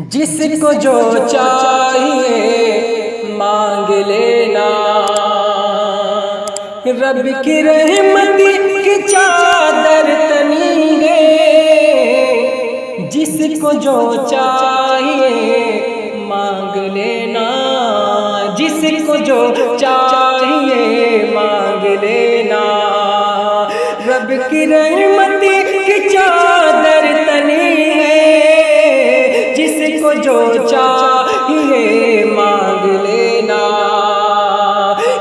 جس کو جو چاہیے مانگ لینا، رب کی رحمت کی چادر تنی ہے، جس کو جو چاہیے مانگ لینا، جس کو جو چاہیے مانگ لینا، رب کی رحمت کی چادر تنی ہے، جس کو جو چاہیے مانگ لینا،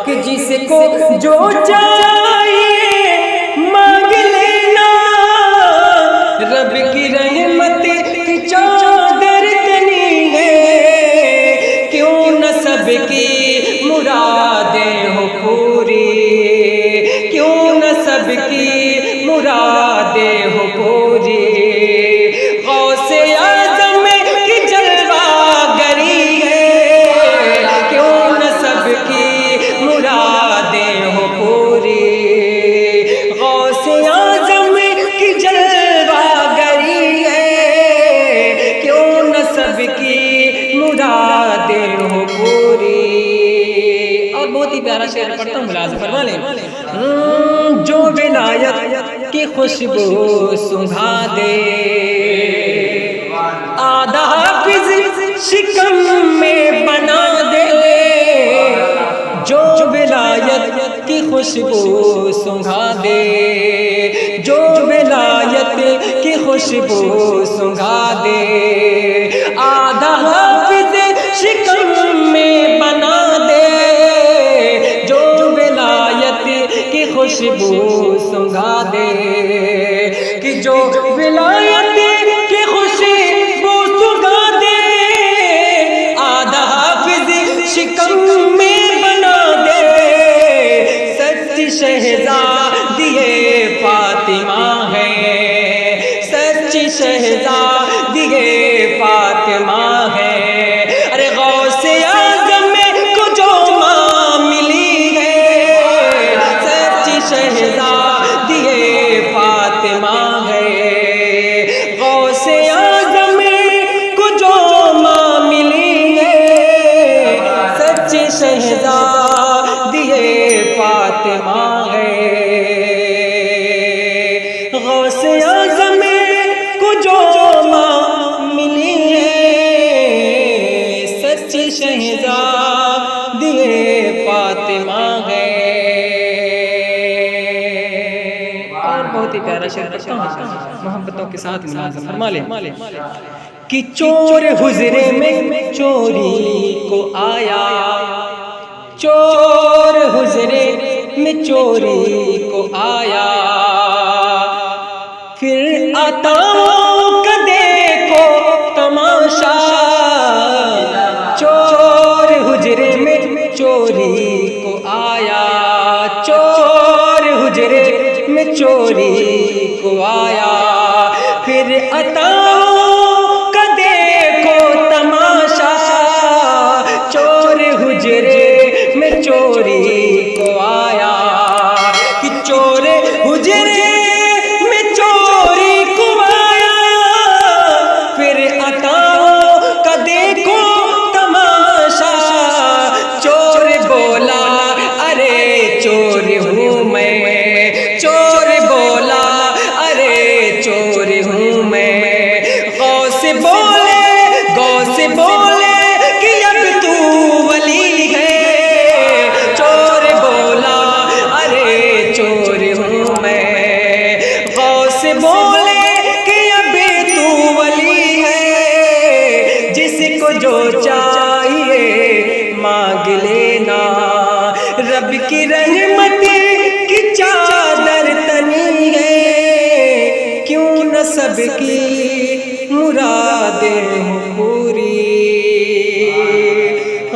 کہ جس کو جو چاہیے مانگ لینا، رب کی رحمت کی چادر تنی ہے، کیوں نہ سب کی مرادیں ہو پوری، کیوں نہ سب کی مرادیں ہو پوری، غوث اعظم کی جلوہ گری ہے، کیوں نہ سب کی مرادیں ہو پوری، غوث اعظم کی جلوہ گری ہے، کیوں نہ سب کی مرادیں ہو پوری۔ اور بہت ہی پیارا شعر پڑھتا ہوں، ملاحظہ فرما لیں۔ جو ولایت کی خوشبو سنگھا دے، آدھا حافظ شکم میں بنا دے، جو ولایت کی خوشبو سنگھا دے، جو ولایت کی خوشبو سنگھا دے، آدھا حافظ شکم میں بنا دے، جو ولایت کی خوشبو سنگھا دے، کہ جو ولایت کی خوشبو سنگھا دے، آدھا حافظ شکم میں بنا دے، سچ شہزادی فاطمہ ہے، سچ شہزادی فاطمہ ہے، ارے غوث اعظم کو جو ماں ملی ہے، سچ شہزادی فاطمہ ہے، غوث اعظم کو جو ماں ملی ہے، سچ شہزادی فاطمہ ہے، غوث اعظم کو جو ماں ملی ہے، سچ شہزادی فاطمہ ہے۔ اور بہت ہی پیارا شعر پڑھتا ہوں، محبتوں کے ساتھ ملاحظہ فرما لیں۔ کہ چور حجرے میں چوری کو آیا، چور حجرے میں چوری کو آیا، پھر عطاؤں کا دیکھو تماشا، چور حجرے میں چوری کو آیا، چور حجرے میں چوری کو آیا، پھر عطاؤں کا دیکھو تماشا، چور حجرے میں چوری کو آیا، کہ چور حجرے میں چوری کو آیا، پھر عطاؤں کا دیکھو تماشا، چور بولا ارے چور ہوں میں، چور بولا ارے چور ہوں میں، غوث بولے کہ اب تو ولی ہے، چور بولا ارے چور ہوں میں، غوث بولے کہ اب تو ولی ہے، جس کو جو چاہیے مانگ لینا، رب کی رحمت کی چادر تنی ہے، کیوں نہ سب کی مرادیں ہوں پوری،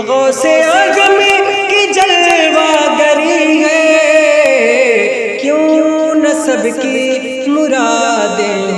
غوث اعظم کی جلوہ گری ہے، کیوں نہ سب کی مرادیں